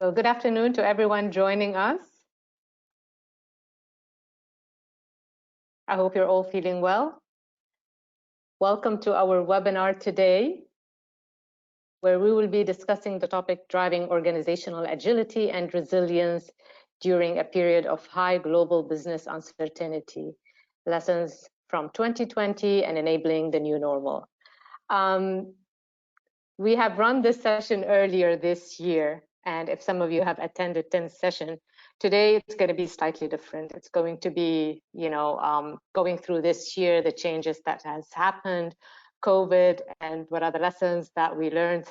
Well, good afternoon to everyone joining us. I hope you're all feeling well. Welcome to our webinar today, where we will be discussing the topic driving organizational agility and resilience during a period of high global business uncertainty, lessons from 2020 and enabling the new normal. We have run this session earlier this year, and if some of you have attended Tim's session, today it's going to be slightly different. It's going to be, going through this year, the changes that has happened, COVID, and what are the lessons that we learned,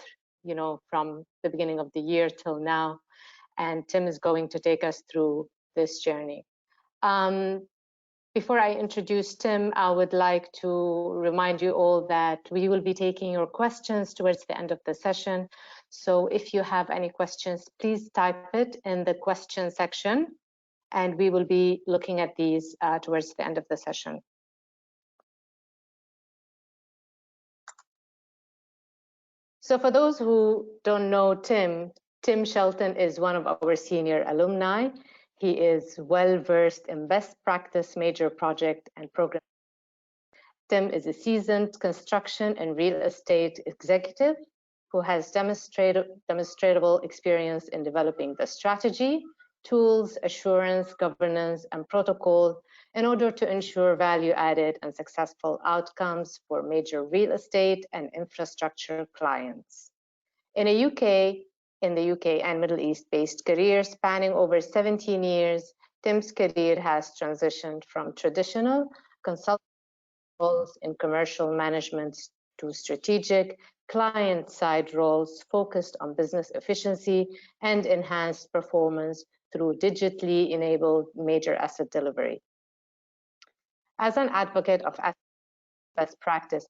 from the beginning of the year till now. And Tim is going to take us through this journey. Before I introduce Tim, I would like to remind you all that we will be taking your questions towards the end of the session. So if you have any questions, please type it in the question section, and we will be looking at these towards the end of the session. So for those who don't know Tim Shelton is one of our senior alumni. He is well-versed in best practice major project and program. Tim is a seasoned construction and real estate executive who has demonstrable experience in developing the strategy, tools, assurance, governance, and protocol in order to ensure value-added and successful outcomes for major real estate and infrastructure clients. In the UK and Middle East-based career spanning over 17 years, Tim's career has transitioned from traditional consulting roles in commercial management to strategic client-side roles focused on business efficiency and enhanced performance through digitally enabled major asset delivery. As an advocate of best practice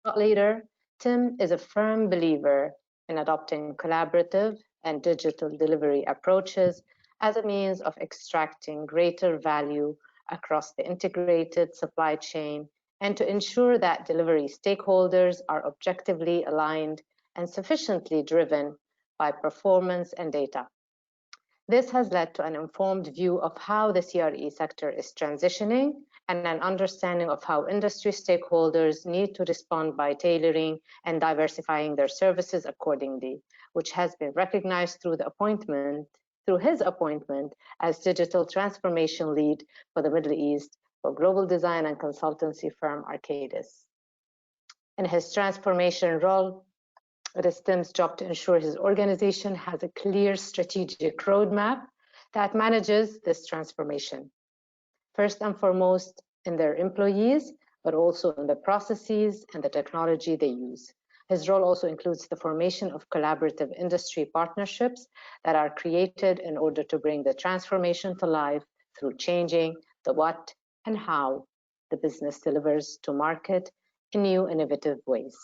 thought leader, Tim is a firm believer in adopting collaborative and digital delivery approaches as a means of extracting greater value across the integrated supply chain and to ensure that delivery stakeholders are objectively aligned and sufficiently driven by performance and data. This has led to an informed view of how the CRE sector is transitioning and an understanding of how industry stakeholders need to respond by tailoring and diversifying their services accordingly, which has been recognized through his appointment as digital transformation lead for the Middle East for global design and consultancy firm Arcadis. In his transformation role, it is Tim's job to ensure his organization has a clear strategic roadmap that manages this transformation. First and foremost in their employees, but also in the processes and the technology they use. His role also includes the formation of collaborative industry partnerships that are created in order to bring the transformation to life through changing the what and how the business delivers to market in new innovative ways.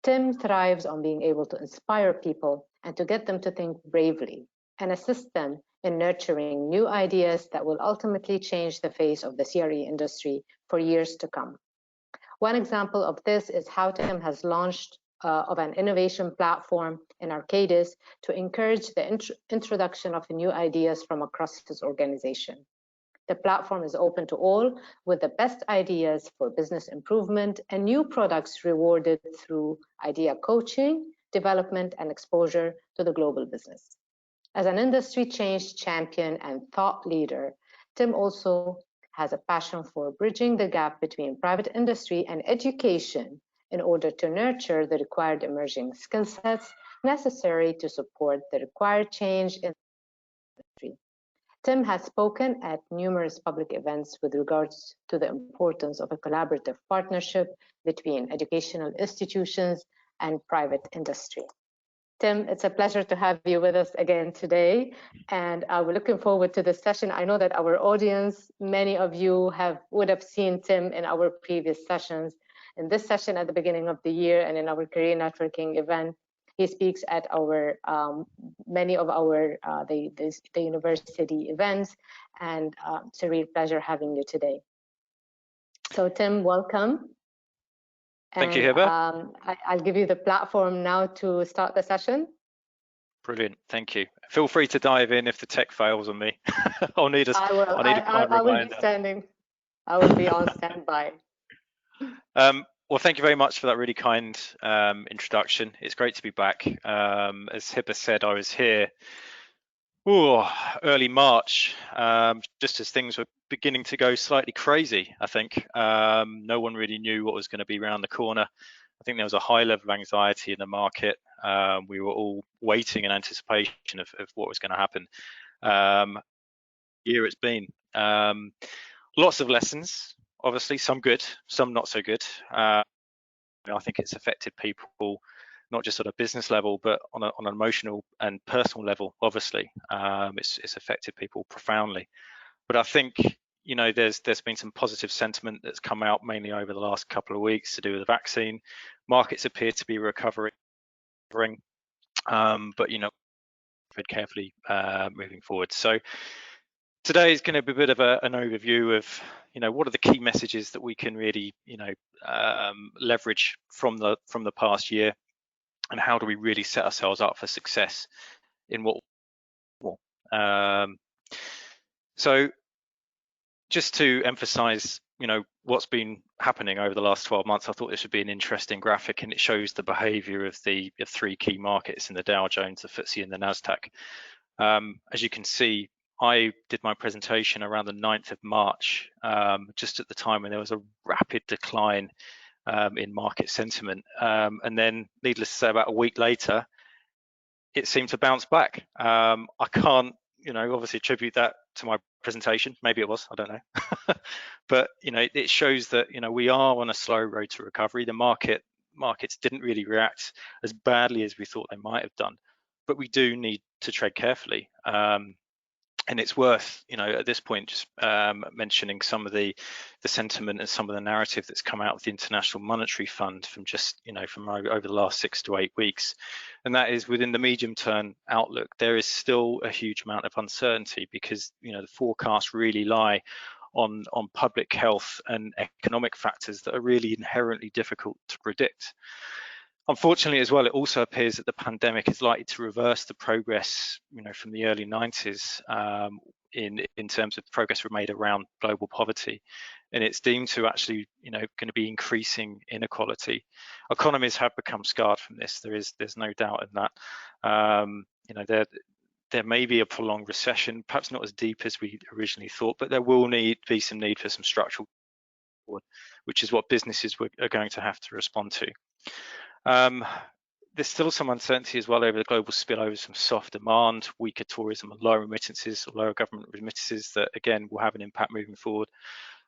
Tim thrives on being able to inspire people and to get them to think bravely and assist them in nurturing new ideas that will ultimately change the face of the CRE industry for years to come. One example of this is how Tim has launched of an innovation platform in Arcadis to encourage the introduction of new ideas from across his organization. The platform is open to all, with the best ideas for business improvement and new products rewarded through idea coaching, development, and exposure to the global business. As an industry change champion and thought leader, Tim also has a passion for bridging the gap between private industry and education in order to nurture the required emerging skill sets necessary to support the required change in the industry. Tim has spoken at numerous public events with regards to the importance of a collaborative partnership between educational institutions and private industry. Tim, it's a pleasure to have you with us again today, and we're looking forward to this session. I know that our audience, many of you would have seen Tim in our previous sessions. In this session at the beginning of the year and in our career networking event, he speaks at our many of our the university events, and it's a real pleasure having you today. So Tim, welcome. Thank you, Hiba. I'll give you the platform now to start the session. Brilliant, thank you. Feel free to dive in if the tech fails on me. I'll need a kind reminder. I will be on standby. Well, thank you very much for that really kind introduction. It's great to be back. As Hibba said, I was here early March, just as things were beginning to go slightly crazy, I think. No one really knew what was going to be around the corner. I think there was a high level of anxiety in the market. We were all waiting in anticipation of what was going to happen. Year it's been. Lots of lessons, obviously, some good, some not so good. I think it's affected people, not just at a business level, but on an emotional and personal level, obviously. It's affected people profoundly. But I think, you know, there's been some positive sentiment that's come out mainly over the last couple of weeks to do with the vaccine. Markets appear to be recovering, but, you know, tread carefully moving forward. So today is going to be a bit of an overview of, you know, what are the key messages that we can really, you know, leverage from the past year, and how do we really set ourselves up for success in what. So just to emphasize, you know, what's been happening over the last 12 months, I thought this would be an interesting graphic, and it shows the behavior of the three key markets in the Dow Jones, the FTSE and the Nasdaq. As you can see, I did my presentation around the 9th of March, just at the time when there was a rapid decline in market sentiment. And then, needless to say, about a week later, it seemed to bounce back. I can't, you know, obviously attribute that to my presentation. Maybe it was, I don't know. But, you know, it shows that, you know, we are on a slow road to recovery. The markets didn't really react as badly as we thought they might have done, but we do need to tread carefully. And it's worth, you know, at this point, just mentioning some of the sentiment and some of the narrative that's come out of the International Monetary Fund from just, you know, from over the last 6 to 8 weeks. And that is, within the medium-term outlook, there is still a huge amount of uncertainty, because, you know, the forecasts really lie on public health and economic factors that are really inherently difficult to predict. Unfortunately, as well, it also appears that the pandemic is likely to reverse the progress, you know, from the early 90s in terms of the progress we've made around global poverty, and it's deemed to actually, you know, going to be increasing inequality. Economies have become scarred from this. There's no doubt in that. You know, there may be a prolonged recession, perhaps not as deep as we originally thought, but there will be some need for some structural, which is what businesses are going to have to respond to. There's still some uncertainty as well over the global spillovers from soft demand, weaker tourism, and lower remittances, or lower government remittances, that again will have an impact moving forward.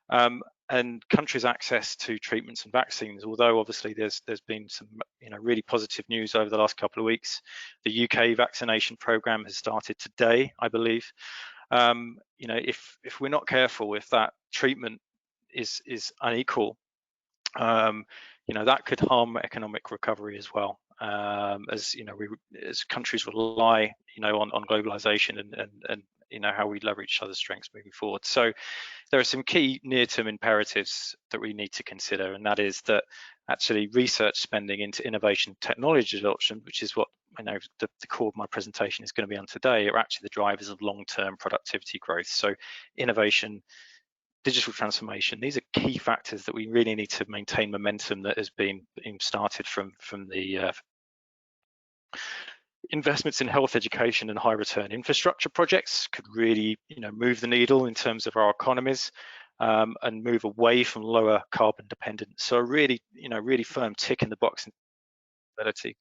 And countries' access to treatments and vaccines, although obviously there's been some, you know, really positive news over the last couple of weeks. The UK vaccination programme has started today, I believe. You know, if we're not careful, if that treatment is unequal, you know, that could harm economic recovery as well, as, you know, as countries rely, you know, on globalization and you know, how we leverage each other's strengths moving forward. So there are some key near-term imperatives that we need to consider, and that is that actually research spending into innovation technology adoption, which is what, I know, the core of my presentation is going to be on today, are actually the drivers of long-term productivity growth. So innovation, digital transformation, these are key factors that we really need to maintain momentum that has been started from the investments in health, education, and high return infrastructure projects could really, you know, move the needle in terms of our economies, and move away from lower carbon dependence. So a really, you know, really firm tick in the box in ability.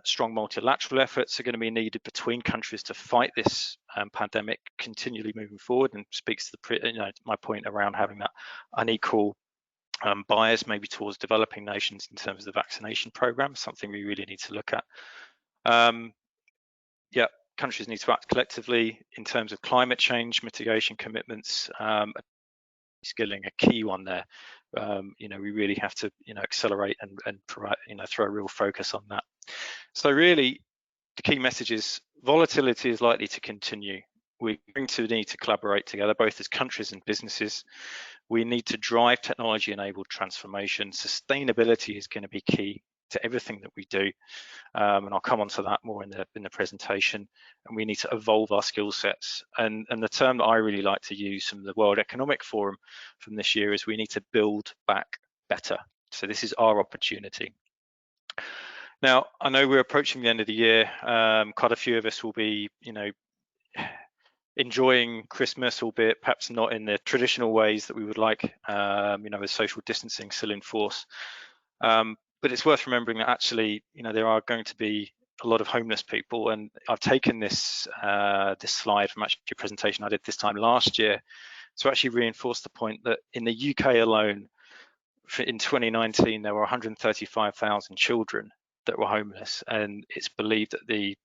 Strong multilateral efforts are going to be needed between countries to fight this pandemic continually moving forward, and speaks to the, you know, my point around having that unequal bias maybe towards developing nations in terms of the vaccination program, something we really need to look at. Yeah, countries need to act collectively in terms of climate change mitigation commitments. Skilling a key one there. You know, we really have to, you know, accelerate and provide, you know, throw a real focus on that. So really, the key message is volatility is likely to continue. We're going to need to collaborate together, both as countries and businesses. We need to drive technology-enabled transformation. Sustainability is going to be key. to everything that we do. And I'll come on to that more in the presentation. And we need to evolve our skill sets. And the term that I really like to use from the World Economic Forum from this year is we need to build back better. So this is our opportunity. Now, I know we're approaching the end of the year. Quite a few of us will be, enjoying Christmas, albeit perhaps not in the traditional ways that we would like, with social distancing still in force. But it's worth remembering that actually, there are going to be a lot of homeless people, and I've taken this this slide from actually a presentation I did this time last year to actually reinforce the point that in the UK alone, in 2019, there were 135,000 children that were homeless, and it's believed that the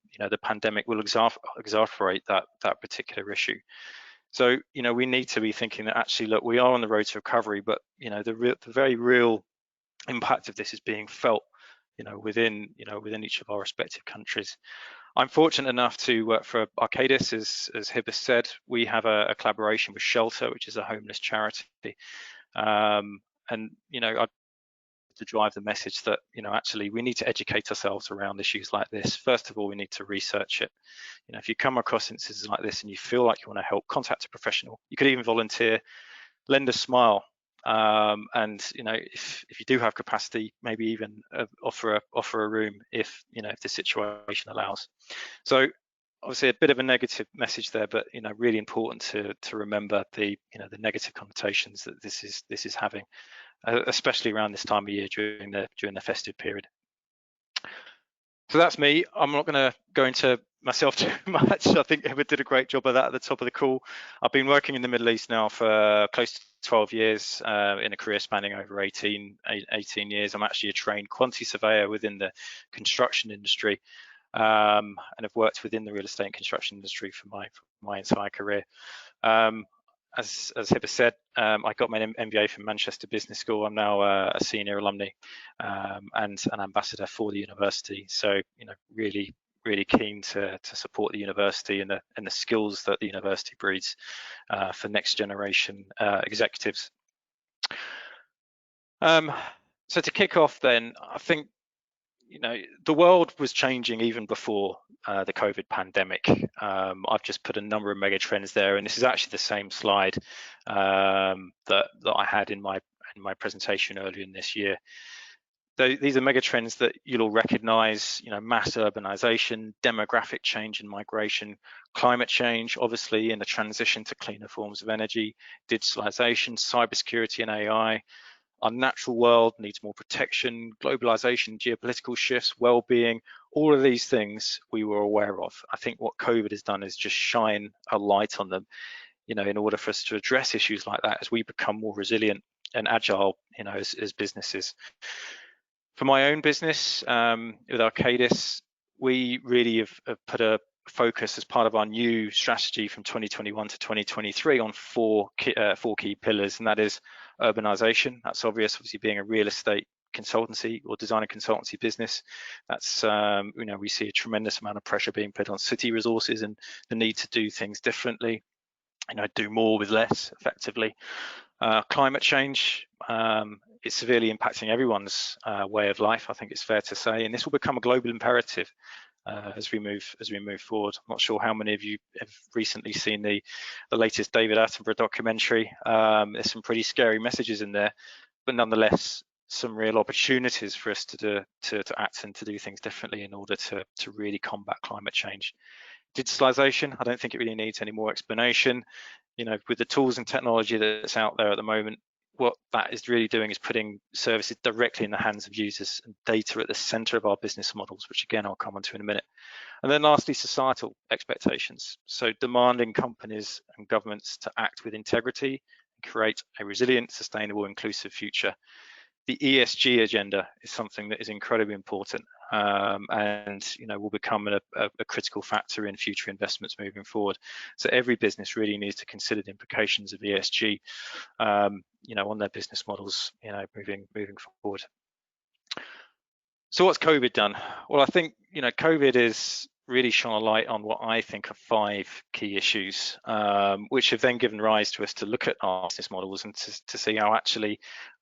pandemic will exacerbate that particular issue. So we need to be thinking that actually, look, we are on the road to recovery, but the very real impact of this is being felt within each of our respective countries. I'm fortunate enough to work for Arcadis, as Hibis said. We have a collaboration with Shelter, which is a homeless charity, and I'd to drive the message that actually we need to educate ourselves around issues like this. First of all, we need to research it. If you come across instances like this and you feel like you want to help, contact a professional. You could even volunteer, lend a smile, and if you do have capacity, maybe even offer a room if the situation allows. So obviously a bit of a negative message there, but really important to remember the negative connotations that this is having, especially around this time of year during the festive period. So that's me. I'm not going to go into myself too much. I think Emma did a great job of that at the top of the call. I've been working in the Middle East now for close to 12 years in a career spanning over 18 years. I'm actually a trained quantity surveyor within the construction industry, and I've worked within the real estate and construction industry for my entire career. As Hibba said, I got my MBA from Manchester Business School. I'm now a senior alumni and an ambassador for the university. So, really keen to support the university and the skills that the university breeds for next generation executives. So to kick off, then, I think the world was changing even before the COVID pandemic. I've just put a number of mega trends there, and this is actually the same slide that I had in my presentation earlier in this year. These are mega trends that you'll all recognize, mass urbanization, demographic change and migration, climate change, obviously in the transition to cleaner forms of energy, digitalization, cybersecurity and AI. Our natural world needs more protection, globalization, geopolitical shifts, well-being, all of these things we were aware of. I think what COVID has done is just shine a light on them, in order for us to address issues like that as we become more resilient and agile, as businesses. For my own business, with Arcadis, we really have put a focus as part of our new strategy from 2021 to 2023 on four key pillars, and that is urbanization. That's obviously being a real estate consultancy or design and consultancy business. That's we see a tremendous amount of pressure being put on city resources and the need to do things differently, do more with less effectively. Climate change, it's severely impacting everyone's way of life, I think it's fair to say, and this will become a global imperative as we move forward. I'm not sure how many of you have recently seen the latest David Attenborough documentary. There's some pretty scary messages in there, but nonetheless some real opportunities for us to act and to do things differently in order to really combat climate change. Digitalization, I don't think it really needs any more explanation. With the tools and technology that's out there at the moment, what that is really doing is putting services directly in the hands of users and data at the center of our business models, which again, I'll come on to in a minute. And then lastly, societal expectations. So demanding companies and governments to act with integrity and create a resilient, sustainable, inclusive future. The ESG agenda is something that is incredibly important and will become a critical factor in future investments moving forward. So every business really needs to consider the implications of ESG on their business models moving forward. So what's COVID done? Well, I think COVID is really shone a light on what I think are 5 key issues, which have then given rise to us to look at our business models and to see how actually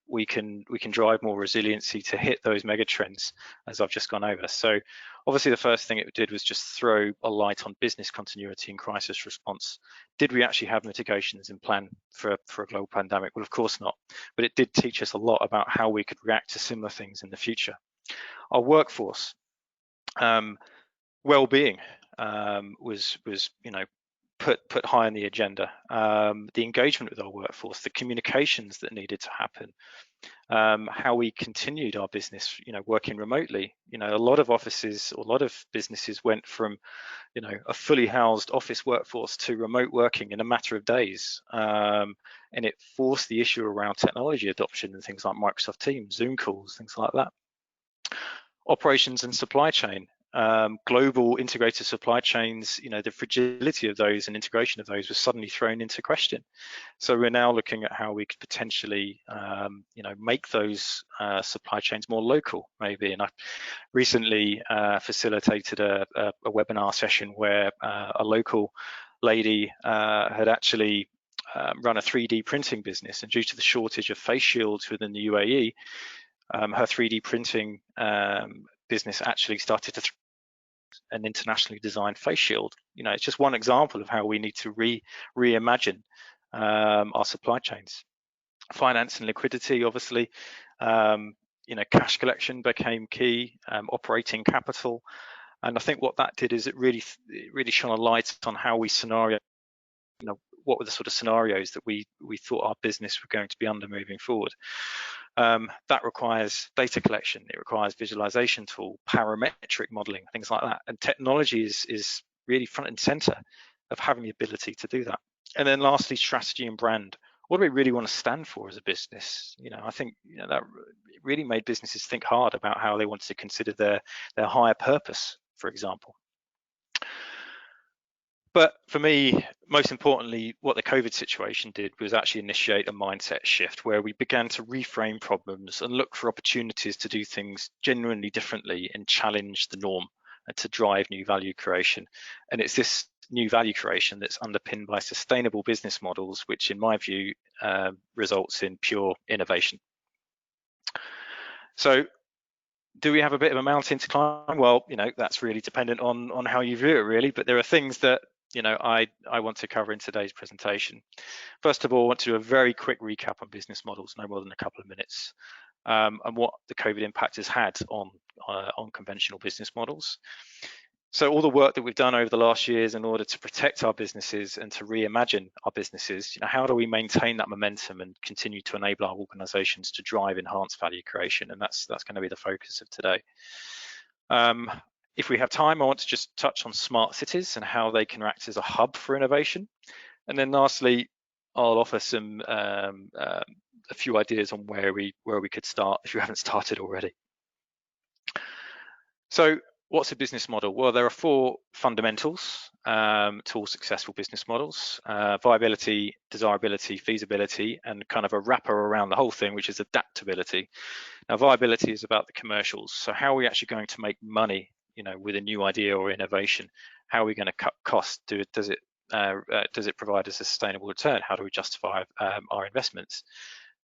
we can drive more resiliency to hit those mega trends as I've just gone over. So obviously the first thing it did was just throw a light on business continuity and crisis response. Did we actually have mitigations in plan for a global pandemic? Well, of course not, but it did teach us a lot about how we could react to similar things in the future. Our workforce well-being was put high on the agenda. The engagement with our workforce, the communications that needed to happen, how we continued our business, working remotely. A lot of offices, or a lot of businesses went from, a fully housed office workforce to remote working in a matter of days. And it forced the issue around technology adoption and things like Microsoft Teams, Zoom calls, things like that. Operations and supply chain. Global integrated supply chains, the fragility of those and integration of those was suddenly thrown into question. So we're now looking at how we could potentially, make those supply chains more local, maybe. And I recently facilitated a webinar session where a local lady had actually run a 3D printing business, and due to the shortage of face shields within the UAE, her 3D printing business actually started to an internationally designed face shield. It's just one example of how we need to reimagine our supply chains. Finance and liquidity, obviously, cash collection became key, operating capital, and I think what that did is it really shone a light on how we scenario, what were the sort of scenarios that we thought our business were going to be under moving forward. That requires data collection, it requires visualization tool, parametric modeling, things like that. And technology is really front and center of having the ability to do that. And then lastly, strategy and brand. What do we really want to stand for as a business? I think that really made businesses think hard about how they wanted to consider their higher purpose, for example. But for me, most importantly, what the COVID situation did was actually initiate a mindset shift where we began to reframe problems and look for opportunities to do things genuinely differently and challenge the norm and to drive new value creation. And it's this new value creation that's underpinned by sustainable business models, which in my view results in pure innovation. So do we have a bit of a mountain to climb? Well, that's really dependent on how you view it, really. But there are things that I want to cover in today's presentation. First of all, I want to do a very quick recap on business models, no more than a couple of minutes, and what the COVID impact has had on conventional business models. So all the work that we've done over the last years in order to protect our businesses and to reimagine our businesses, how do we maintain that momentum and continue to enable our organizations to drive enhanced value creation? And that's going to be the focus of today. If we have time, I want to just touch on smart cities and how they can act as a hub for innovation. And then lastly, I'll offer some a few ideas on where we could start if you haven't started already. So what's a business model? Well, there are four fundamentals to all successful business models: viability, desirability, feasibility, and kind of a wrapper around the whole thing, which is adaptability. Now, viability is about the commercials. So how are we actually going to make money, with a new idea or innovation? How are we going to cut costs? Does it provide a sustainable return? How do we justify our investments?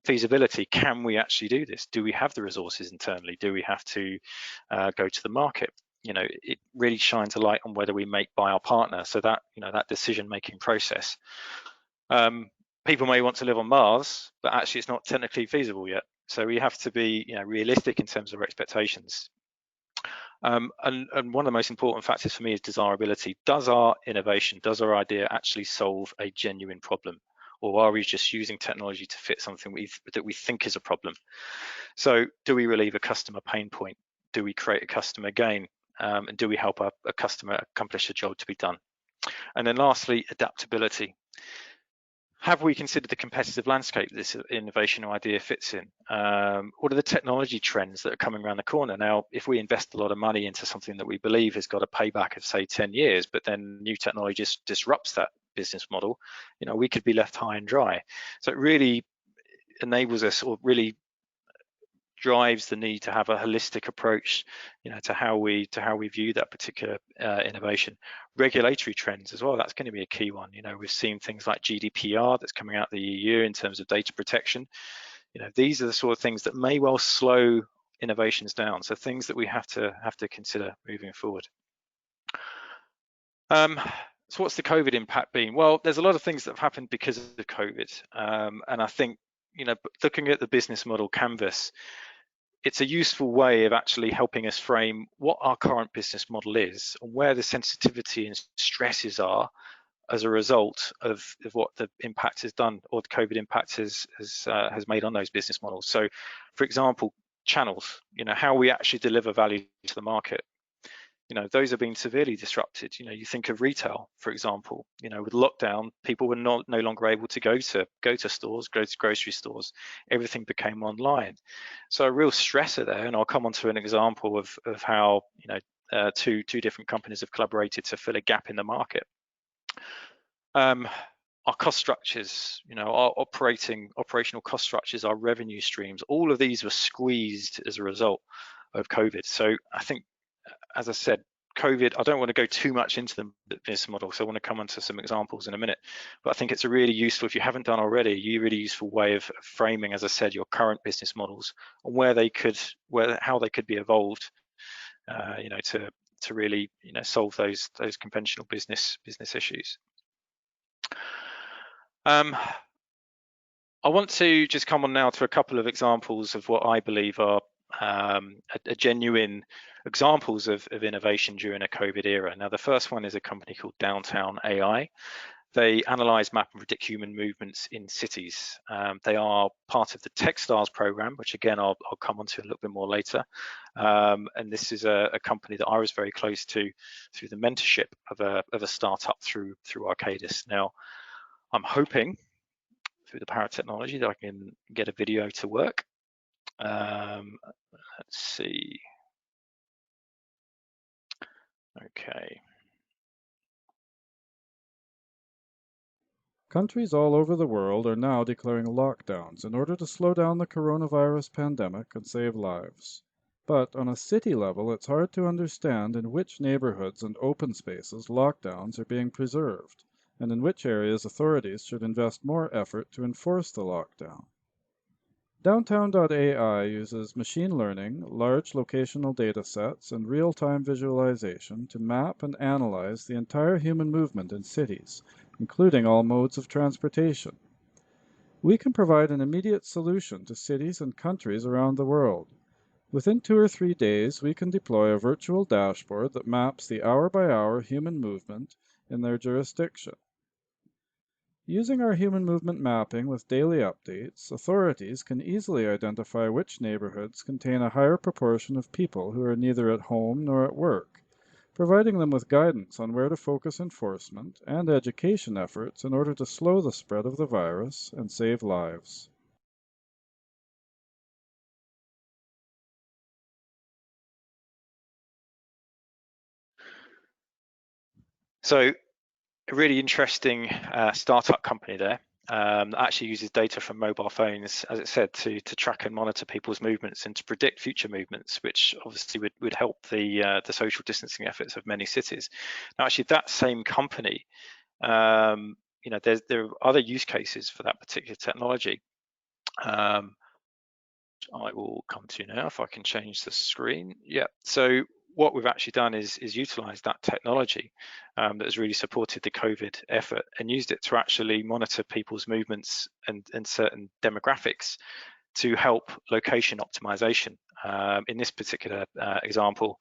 Feasibility, can we actually do this? Do we have the resources internally? Do we have to go to the market? It really shines a light on whether we make by our partner. So that, that decision-making process. People may want to live on Mars, but actually it's not technically feasible yet. So we have to be, realistic in terms of our expectations. And one of the most important factors for me is desirability. Does our innovation, does our idea actually solve a genuine problem? Or are we just using technology to fit something that we think is a problem? So do we relieve a customer pain point? Do we create a customer gain? And do we help a customer accomplish a job to be done? And then lastly, adaptability. Have we considered the competitive landscape that this innovation or idea fits in? What are the technology trends that are coming around the corner? Now, if we invest a lot of money into something that we believe has got a payback of, say, 10 years, but then new technology just disrupts that business model, we could be left high and dry. So it really enables us, or really drives the need to have a holistic approach, to how we view that particular innovation. Regulatory trends as well, that's going to be a key one. We've seen things like GDPR that's coming out of the EU in terms of data protection. these are the sort of things that may well slow innovations down. So things that we have to consider moving forward. So what's the COVID impact been? Well, there's a lot of things that have happened because of COVID, and I think looking at the business model canvas, it's a useful way of actually helping us frame what our current business model is and where the sensitivity and stresses are as a result of what the impact has done, or the COVID impact has made on those business models. So, for example, channels, how we actually deliver value to the market. Those have been severely disrupted. You think of retail, for example. With lockdown, people were no longer able to go to stores, go to grocery stores. Everything became online. So a real stressor there, and I'll come on to an example of how two different companies have collaborated to fill a gap in the market. Our cost structures, our operational cost structures, our revenue streams, all of these were squeezed as a result of COVID. So I think, as I said, COVID, I don't want to go too much into the business model, so I want to come on to some examples in a minute. But I think it's a really useful, if you haven't done already, really useful way of framing, as I said, your current business models and how they could be evolved, to really solve those conventional business issues. I want to just come on now to a couple of examples of what I believe are a genuine examples of innovation during a COVID era. Now, the first one is a company called Downtown AI. They analyze, map, and predict human movements in cities. They are part of the Techstars program, which again I'll come on to a little bit more later. And this is a company that I was very close to through the mentorship of a startup through Arcadis. Now, I'm hoping through the power of technology that I can get a video to work. Let's see. Okay. Countries all over the world are now declaring lockdowns in order to slow down the coronavirus pandemic and save lives. But on a city level, it's hard to understand in which neighborhoods and open spaces lockdowns are being preserved, and in which areas authorities should invest more effort to enforce the lockdown. Downtown.ai uses machine learning, large locational data sets, and real-time visualization to map and analyze the entire human movement in cities, including all modes of transportation. We can provide an immediate solution to cities and countries around the world. Within 2 or 3 days, we can deploy a virtual dashboard that maps the hour-by-hour human movement in their jurisdiction. Using our human movement mapping with daily updates, authorities can easily identify which neighborhoods contain a higher proportion of people who are neither at home nor at work, providing them with guidance on where to focus enforcement and education efforts in order to slow the spread of the virus and save lives. So a really interesting startup company there that actually uses data from mobile phones, as it said, to track and monitor people's movements and to predict future movements, which obviously would help the social distancing efforts of many cities. Now, actually, that same company, there are other use cases for that particular technology. I will come to now if I can change the screen. Yeah, so what we've actually done is utilized that technology that has really supported the COVID effort and used it to actually monitor people's movements and certain demographics to help location optimization. In this particular example,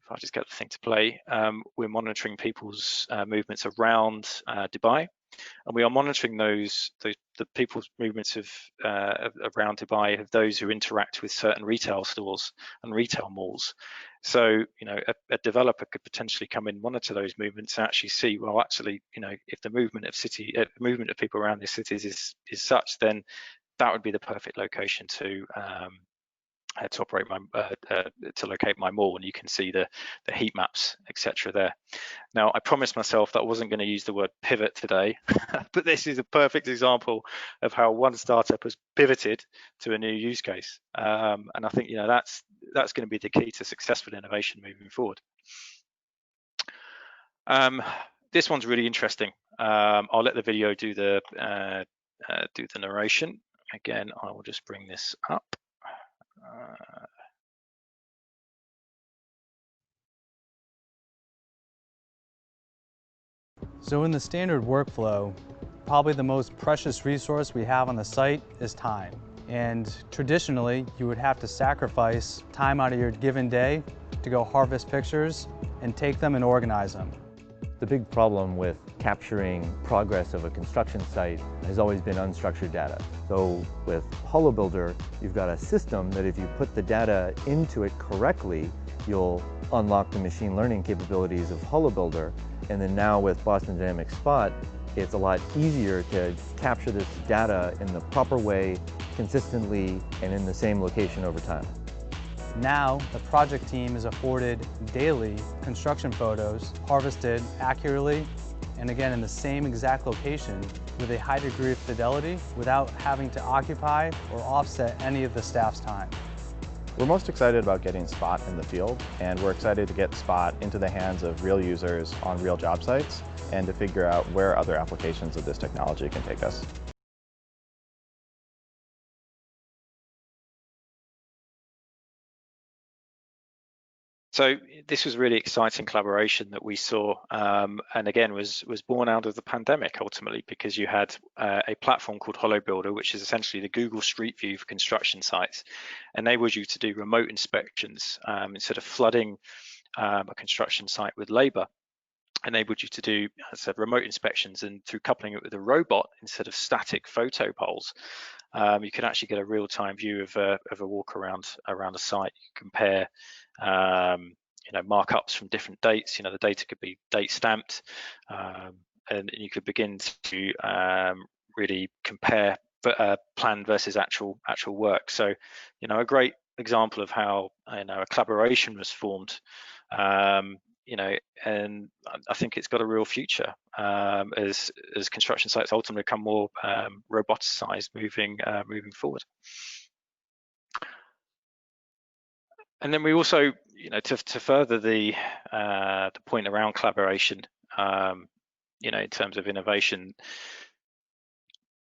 if I just get the thing to play, we're monitoring people's movements around Dubai. And we are monitoring the people's movements of around Dubai, of those who interact with certain retail stores and retail malls. So, a developer could potentially come in, monitor those movements, and actually see, well, actually, if the movement of people around the cities is such, then that would be the perfect location to operate to locate my mall, and you can see the heat maps, etc. there. Now, I promised myself that I wasn't going to use the word pivot today, but this is a perfect example of how one startup has pivoted to a new use case, and I think that's going to be the key to successful innovation moving forward. This one's really interesting. I'll let the video do the narration. again, I will just bring this up. So in the standard workflow, probably the most precious resource we have on the site is time. And traditionally, you would have to sacrifice time out of your given day to go harvest pictures and take them and organize them. The big problem with capturing progress of a construction site has always been unstructured data. So with HoloBuilder, you've got a system that if you put the data into it correctly, you'll unlock the machine learning capabilities of HoloBuilder. And then now with Boston Dynamics Spot, it's a lot easier to capture this data in the proper way, consistently, and in the same location over time. Now, the project team is afforded daily construction photos, harvested accurately, and again in the same exact location with a high degree of fidelity without having to occupy or offset any of the staff's time. We're most excited about getting Spot in the field, and we're excited to get Spot into the hands of real users on real job sites and to figure out where other applications of this technology can take us. So this was really exciting collaboration that we saw, and again was born out of the pandemic ultimately, because you had a platform called HoloBuilder, which is essentially the Google Street View for construction sites, enables you to do remote inspections instead of flooding a construction site with labor. Enabled you to do, as I said, remote inspections, and through coupling it with a robot instead of static photo polls, you can actually get a real-time view of a walk around a site. You can compare markups from different dates. The data could be date stamped, and you could begin to really compare planned versus actual work. So a great example of how a collaboration was formed, and I think it's got a real future as construction sites ultimately become more roboticized moving forward. And then we also, to further the point around collaboration, in terms of innovation,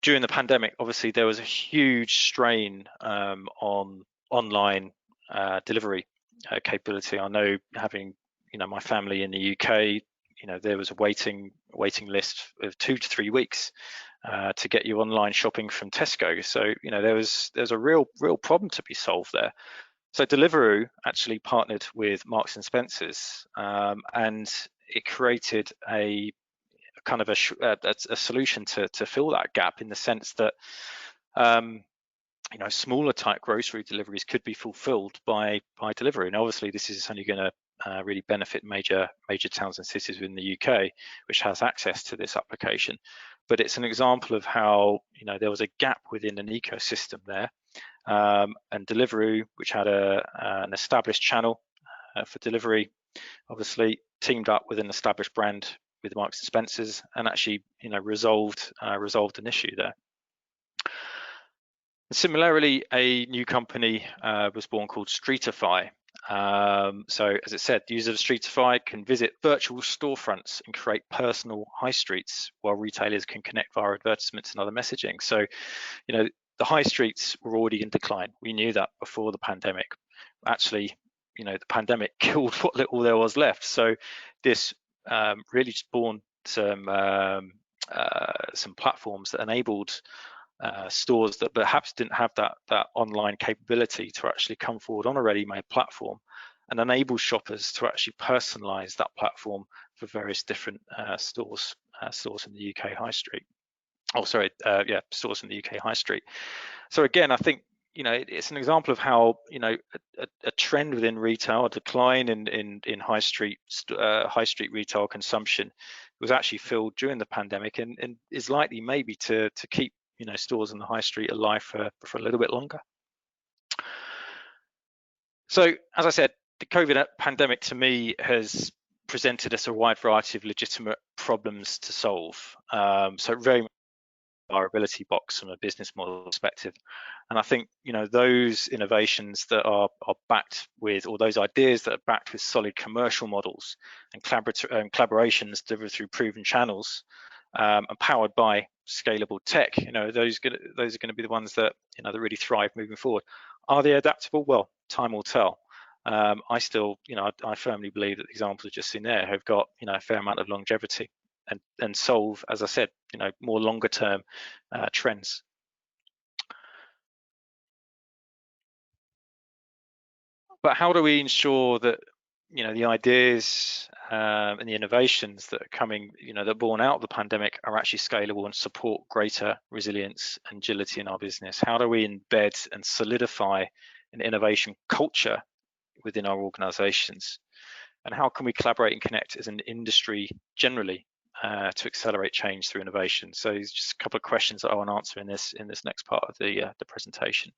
during the pandemic, obviously there was a huge strain on online delivery capability. I know, having my family in the UK, there was a waiting list of 2 to 3 weeks to get you online shopping from Tesco. So there's a real problem to be solved there. So Deliveroo actually partnered with Marks and Spencer's, and it created a kind of a solution to fill that gap, in the sense that smaller type grocery deliveries could be fulfilled by Deliveroo. And obviously this is only going to really benefit major towns and cities within the UK, which has access to this application. But it's an example of how there was a gap within an ecosystem there, and Deliveroo, which had an established channel for delivery, obviously teamed up with an established brand with Marks and Spencer's, and actually resolved an issue there. Similarly, a new company was born called Streetify. So as it said, the users of Streetify can visit virtual storefronts and create personal high streets, while retailers can connect via advertisements and other messaging. So the high streets were already in decline. We knew that before the pandemic. Actually, the pandemic killed what little there was left. So this really spawned some platforms that enabled stores that perhaps didn't have that online capability to actually come forward on a ready-made platform, and enable shoppers to actually personalize that platform for various different stores in the UK high street. Stores in the UK high street. So again, I think it's an example of how a trend within retail, a decline in high street retail consumption, was actually filled during the pandemic, and is likely maybe to keep stores in the high street alive for a little bit longer. So as I said, the COVID pandemic to me has presented us a wide variety of legitimate problems to solve. So very much our ability box from a business model perspective. And I think those innovations that are backed with, or those ideas that are backed with solid commercial models and collaborations delivered through proven channels, and powered by scalable tech, those are going to be the ones that that really thrive moving forward. Are they adaptable? Well, time will tell. I still, I firmly believe that the examples we've just seen there have got a fair amount of longevity and solve, as I said, more longer term trends. But how do we ensure that the ideas and the innovations that are coming, that are born out of the pandemic, are actually scalable and support greater resilience and agility in our business? How do we embed and solidify an innovation culture within our organizations? And how can we collaborate and connect as an industry generally to accelerate change through innovation? So it's just a couple of questions that I want to answer in this next part of the presentation.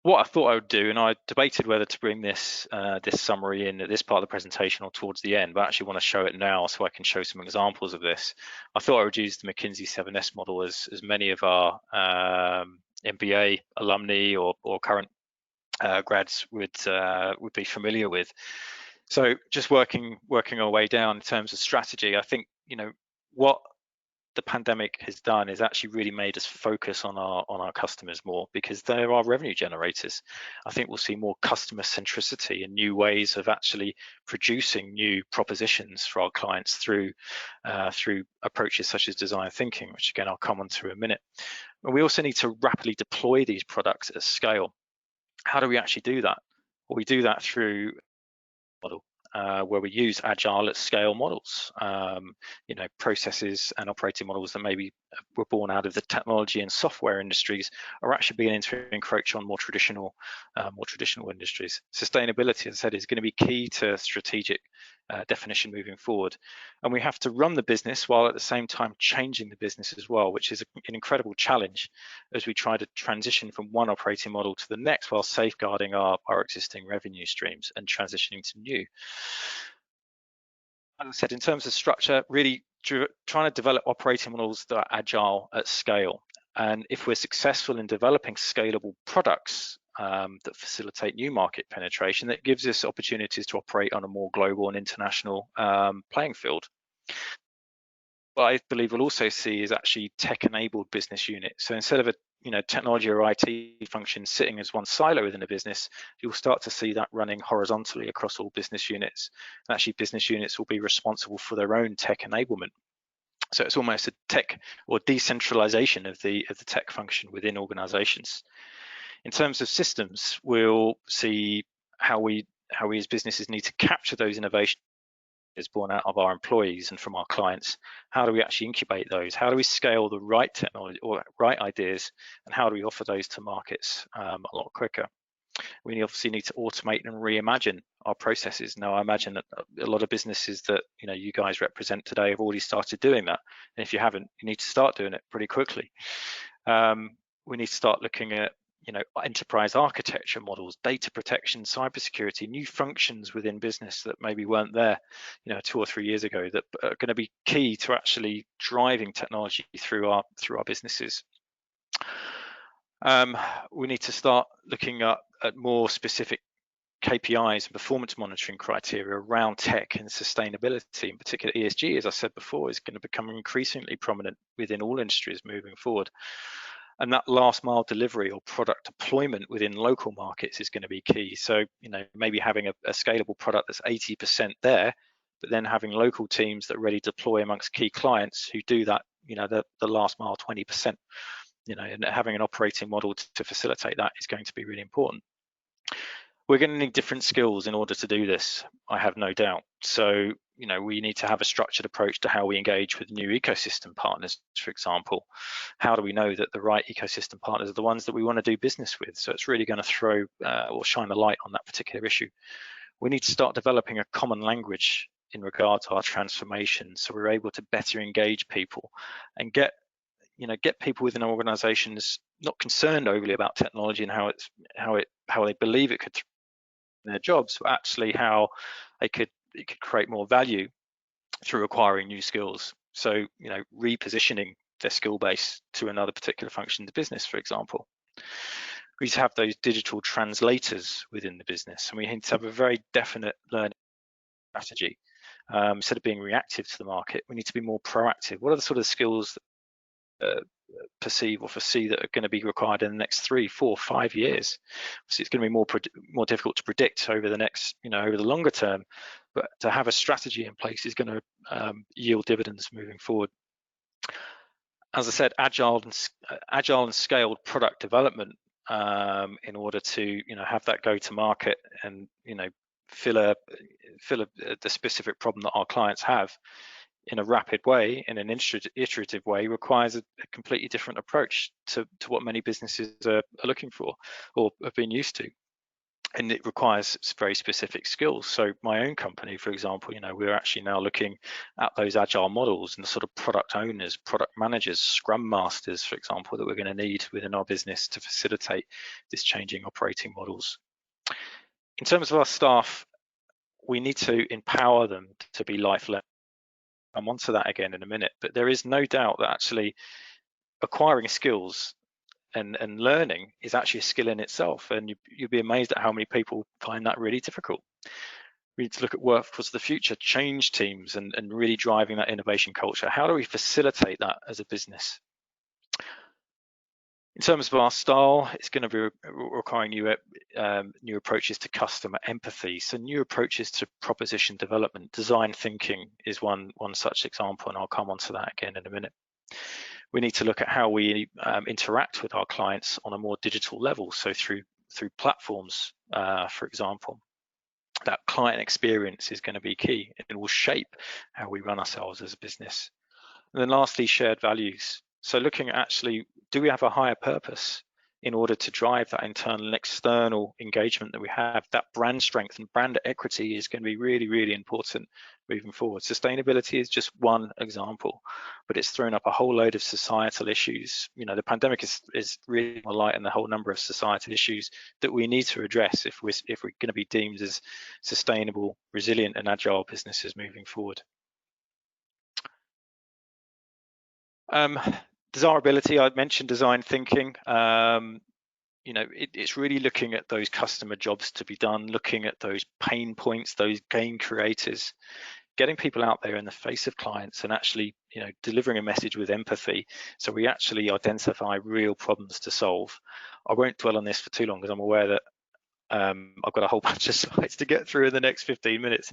What I thought I would do, and I debated whether to bring this this summary in at this part of the presentation or towards the end, but I actually want to show it now so I can show some examples of this. I thought I would use the McKinsey 7S model as many of our MBA alumni or current grads would be familiar with. So just working our way down in terms of strategy, I think what the pandemic has done is actually really made us focus on our customers more, because they're our revenue generators. I think we'll see more customer centricity and new ways of actually producing new propositions for our clients through approaches such as design thinking, which again I'll come on to in a minute. But we also need to rapidly deploy these products at scale. How do we actually do that? Well, we do that through model. Where we use agile at scale models, processes and operating models that maybe were born out of the technology and software industries are actually beginning to encroach on more traditional industries. Sustainability, as I said, is going to be key to strategic definition moving forward, and we have to run the business while at the same time changing the business as well, which is an incredible challenge as we try to transition from one operating model to the next while safeguarding our existing revenue streams and transitioning to new. As I said, in terms of structure, really trying to develop operating models that are agile at scale. And if we're successful in developing scalable products that facilitate new market penetration, that gives us opportunities to operate on a more global and international playing field. What I believe we'll also see is actually tech-enabled business units. So instead of a technology or IT function sitting as one silo within a business, you'll start to see that running horizontally across all business units. And actually, business units will be responsible for their own tech enablement. So it's almost a tech or decentralization of the tech function within organizations. In terms of systems, we'll see how we as businesses need to capture those innovations is born out of our employees and from our clients. How do we actually incubate those? How do we scale the right technology or right ideas, and how do we offer those to markets a lot quicker? We obviously need to automate and reimagine our processes. Now, I imagine that a lot of businesses that you guys represent today have already started doing that, and if you haven't, you need to start doing it pretty quickly. We need to start looking at enterprise architecture models, data protection, cybersecurity, new functions within business that maybe weren't there 2 or 3 years ago, that are going to be key to actually driving technology through our businesses. We need to start looking at more specific KPIs and performance monitoring criteria around tech and sustainability. In particular, ESG, as I said before, is going to become increasingly prominent within all industries moving forward. And that last mile delivery or product deployment within local markets is going to be key. So, maybe having a scalable product that's 80% there, but then having local teams that really deploy amongst key clients who do that, the last mile 20%, and having an operating model to facilitate that is going to be really important. We're going to need different skills in order to do this, I have no doubt. So, we need to have a structured approach to how we engage with new ecosystem partners, for example. How do we know that the right ecosystem partners are the ones that we want to do business with? So it's really going to throw or shine a light on that particular issue. We need to start developing a common language in regard to our transformation, so we're able to better engage people and get people within our organizations not concerned overly about technology and how they believe it could their jobs, but actually how it could create more value through acquiring new skills. So, repositioning their skill base to another particular function in the business, for example. We need to have those digital translators within the business, and we need to have a very definite learning strategy. Instead of being reactive to the market, we need to be more proactive. What are the sort of skills that perceive or foresee that are going to be required in the next 3, 4, 5 years? So it's going to be more difficult to predict over the next, over the longer term, but to have a strategy in place is going to yield dividends moving forward. As I said, agile and scaled product development in order to have that go to market and fill the specific problem that our clients have in a rapid way, in an iterative way, requires a completely different approach to what many businesses are looking for or have been used to. And it requires very specific skills. So my own company, for example, we're actually now looking at those agile models and the sort of product owners, product managers, scrum masters, for example, that we're going to need within our business to facilitate this changing operating models. In terms of our staff, we need to empower them to be life-led. I'm onto that again in a minute, but there is no doubt that actually acquiring skills and learning is actually a skill in itself, and you'd be amazed at how many people find that really difficult. We need to look at workforce of the future, change teams, and really driving that innovation culture. How do we facilitate that as a business? In terms of our style, it's going to be requiring new approaches to customer empathy, so new approaches to proposition development. Design thinking is one such example, and I'll come on to that again in a minute. We need to look at how we interact with our clients on a more digital level, so through platforms, for example. That client experience is going to be key. It will shape how we run ourselves as a business. And then lastly, shared values. So looking at actually, do we have a higher purpose in order to drive that internal and external engagement that we have? That brand strength and brand equity is going to be really, really important moving forward. Sustainability is just one example, but it's thrown up a whole load of societal issues. The pandemic is really a light on the whole number of societal issues that we need to address if we're going to be deemed as sustainable, resilient, and agile businesses moving forward. Desirability, I mentioned design thinking. It's really looking at those customer jobs to be done, looking at those pain points, those gain creators, getting people out there in the face of clients and actually, delivering a message with empathy. So we actually identify real problems to solve. I won't dwell on this for too long because I'm aware that I've got a whole bunch of slides to get through in the next 15 minutes,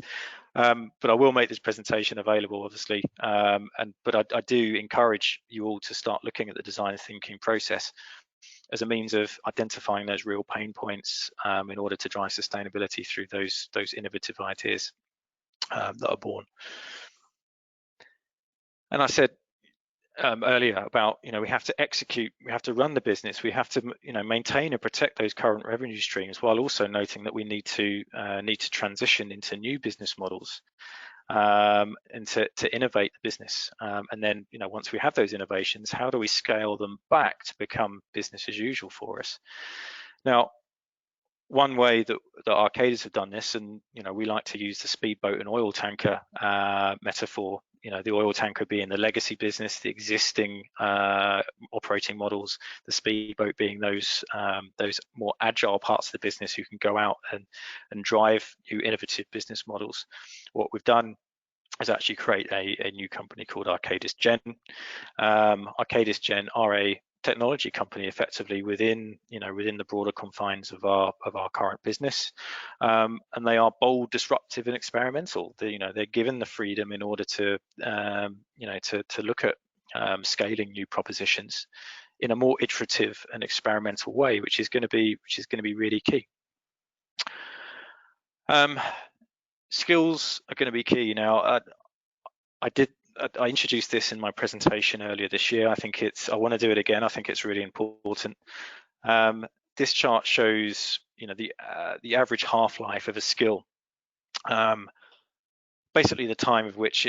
but I will make this presentation available, obviously. But I do encourage you all to start looking at the design thinking process as a means of identifying those real pain points in order to drive sustainability through those innovative ideas that are born. And I said earlier about we have to execute, we have to run the business, we have to maintain and protect those current revenue streams, while also noting that we need to transition into new business models and to innovate the business. And then once we have those innovations, how do we scale them back to become business as usual for us? Now, one way that Arcadis have done this, and we like to use the speedboat and oil tanker metaphor. The oil tanker being the legacy business, the existing operating models, the speedboat being those more agile parts of the business who can go out and drive new innovative business models. What we've done is actually create a new company called Arcadis Gen. Arcadis Gen are a technology company effectively within the broader confines of our current business, and they are bold, disruptive, and experimental. They're given the freedom in order to look at scaling new propositions in a more iterative and experimental way, which is going to be really key. Skills are going to be key. Now, I introduced this in my presentation earlier this year. I want to do it again. I think it's really important. This chart shows, the average half-life of a skill. Basically, the time of which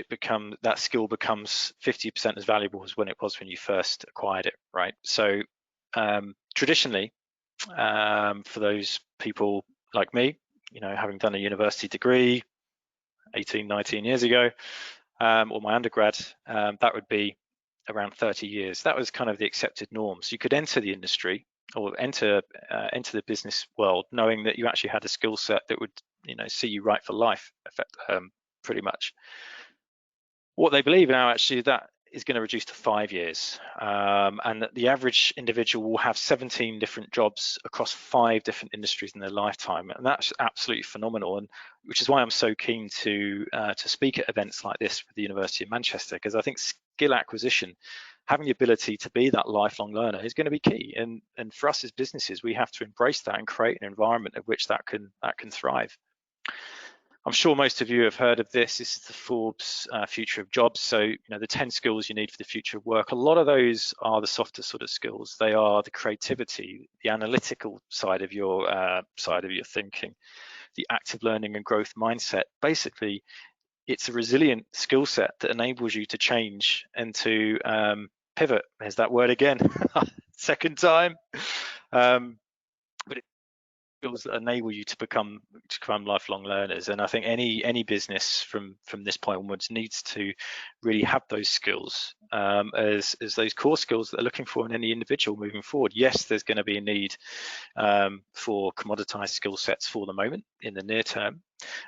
that skill becomes 50% as valuable as when it was when you first acquired it, right? So traditionally, for those people like me, having done a university degree 18, 19 years ago, or my undergrad, that would be around 30 years. That was kind of the accepted norm. So you could enter the industry or enter the business world knowing that you actually had a skill set that would see you right for life pretty much. What they believe now actually that is going to reduce to 5 years, and that the average individual will have 17 different jobs across 5 different industries in their lifetime, and that's absolutely phenomenal. And which is why I'm so keen to speak at events like this with the University of Manchester, because I think skill acquisition, having the ability to be that lifelong learner, is going to be key. And for us as businesses, we have to embrace that and create an environment of which that can thrive. I'm sure most of you have heard of this. This is the Forbes future of jobs. So, you know, the 10 skills you need for the future of work. A lot of those are the softer sort of skills. They are the creativity, the analytical side of your thinking, the active learning and growth mindset. Basically, it's a resilient skill set that enables you to change and to pivot. There's that word again, second time. But skills that enable you to become lifelong learners. And I think any business from this point onwards needs to really have those skills as those core skills that they're looking for in any individual moving forward. Yes, there's going to be a need for commoditized skill sets for the moment in the near term,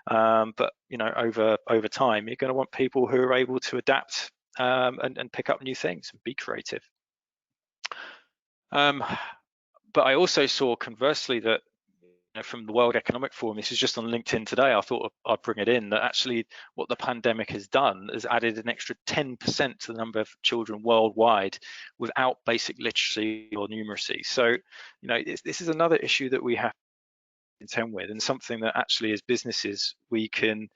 but you know, over time, you're going to want people who are able to adapt and pick up new things and be creative. But I also saw conversely that, from the World Economic Forum, this is just on LinkedIn today, I thought I'd bring it in, that actually what the pandemic has done is added an extra 10% to the number of children worldwide without basic literacy or numeracy. So, you know, this is another issue that we have to contend with, and something that actually as businesses we can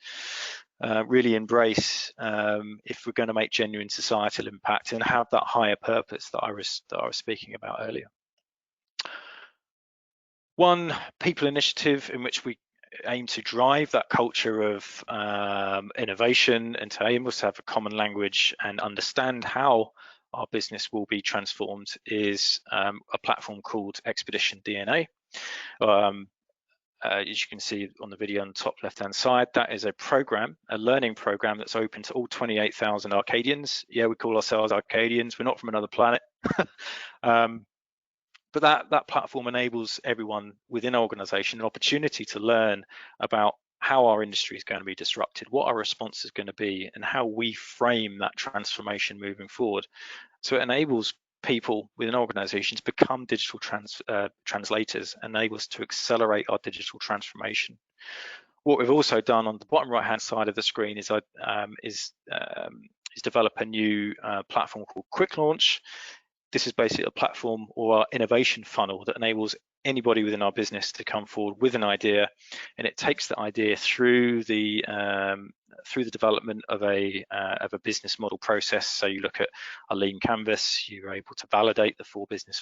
really embrace if we're going to make genuine societal impact and have that higher purpose that I was speaking about earlier. One people initiative in which we aim to drive that culture of innovation and to aim us to have a common language and understand how our business will be transformed is a platform called Expedition DNA. As you can see on the video on the top left-hand side, that is a program, a learning program that's open to all 28,000 Arcadians. Yeah, we call ourselves Arcadians. We're not from another planet. But that platform enables everyone within an organization an opportunity to learn about how our industry is going to be disrupted, what our response is going to be, and how we frame that transformation moving forward. So it enables people within organizations to become digital translators, enables us to accelerate our digital transformation. What we've also done on the bottom right-hand side of the screen is develop a new platform called Quick Launch. This is basically a platform or our innovation funnel that enables anybody within our business to come forward with an idea, and it takes the idea through the development of a business model process. So you look at a lean canvas, you're able to validate the 4 business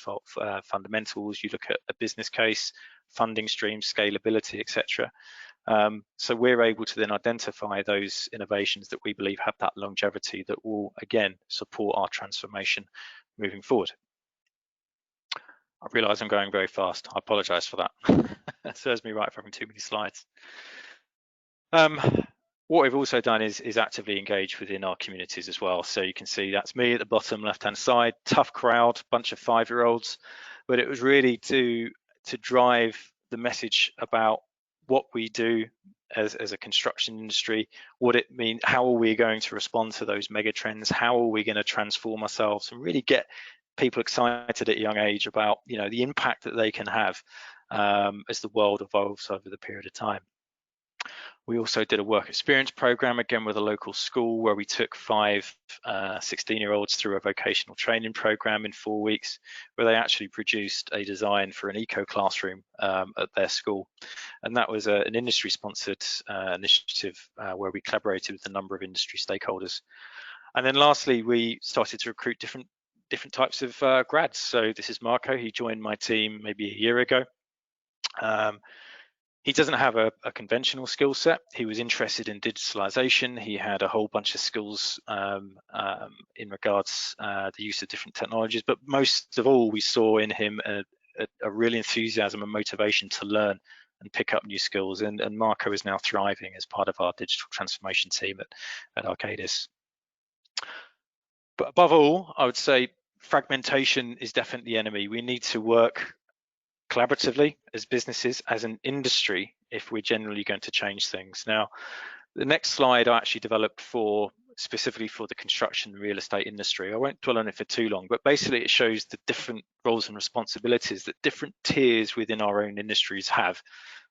fundamentals, you look at a business case, funding streams, scalability, etc. So we're able to then identify those innovations that we believe have that longevity that will again support our transformation moving forward. I realise I'm going very fast. I apologise for that. That serves me right for having too many slides. What we've also done is actively engage within our communities as well. So you can see that's me at the bottom left-hand side, tough crowd, bunch of 5-year-olds, but it was really to drive the message about what we do as a construction industry, what it means, how are we going to respond to those mega trends, how are we going to transform ourselves, and really get people excited at a young age about, you know, the impact that they can have as the world evolves over the period of time. We also did a work experience program again with a local school where we took 5 16-year-olds through a vocational training program in 4 weeks, where they actually produced a design for an eco classroom at their school. And that was an industry sponsored initiative where we collaborated with a number of industry stakeholders. And then lastly, we started to recruit different types of grads. So this is Marco. He joined my team maybe a year ago. He doesn't have a conventional skill set. He was interested in digitalization. He had a whole bunch of skills in regards the use of different technologies, but most of all, we saw in him a real enthusiasm and motivation to learn and pick up new skills. And Marco is now thriving as part of our digital transformation team at Arcadis. But above all, I would say fragmentation is definitely the enemy. We need to work collaboratively as businesses, as an industry, if we're generally going to change things. Now, The next slide I actually developed specifically for the construction and real estate industry. I won't dwell on it for too long, but basically it shows the different roles and responsibilities that different tiers within our own industries have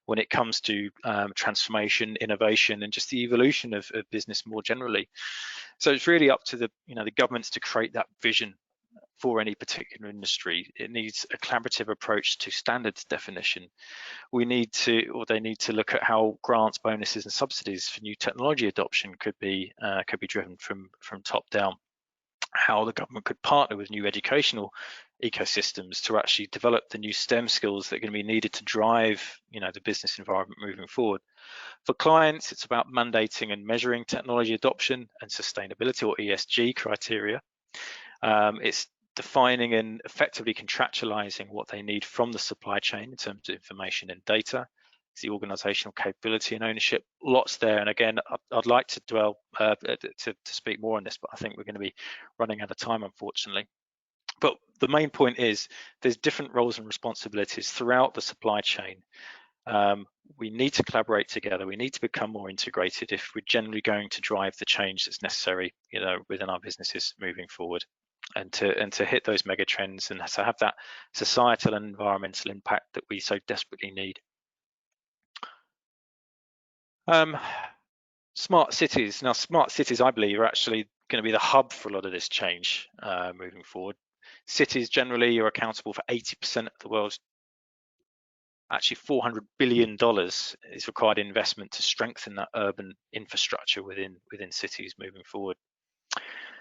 when it comes to transformation, innovation, and just the evolution of business more generally. So it's really up to the governments to create that vision for any particular industry. It needs a collaborative approach to standards definition. They need to look at how grants, bonuses, and subsidies for new technology adoption could be driven from top down. How the government could partner with new educational ecosystems to actually develop the new STEM skills that are going to be needed to drive the business environment moving forward. For clients, it's about mandating and measuring technology adoption and sustainability, or ESG criteria. It's defining and effectively contractualizing what they need from the supply chain in terms of information and data. It's the organizational capability and ownership. Lots there, and again, I'd like to dwell to speak more on this, but I think we're going to be running out of time, unfortunately. But the main point is there's different roles and responsibilities throughout the supply chain. We need to collaborate together. We need to become more integrated if we're generally going to drive the change that's necessary, within our businesses moving forward, and to hit those mega trends and to have that societal and environmental impact that we so desperately need. Smart cities. Now, smart cities, I believe, are actually going to be the hub for a lot of this change moving forward. Cities generally are accountable for 80% of the world's. Actually, $400 billion is required investment to strengthen that urban infrastructure within cities moving forward.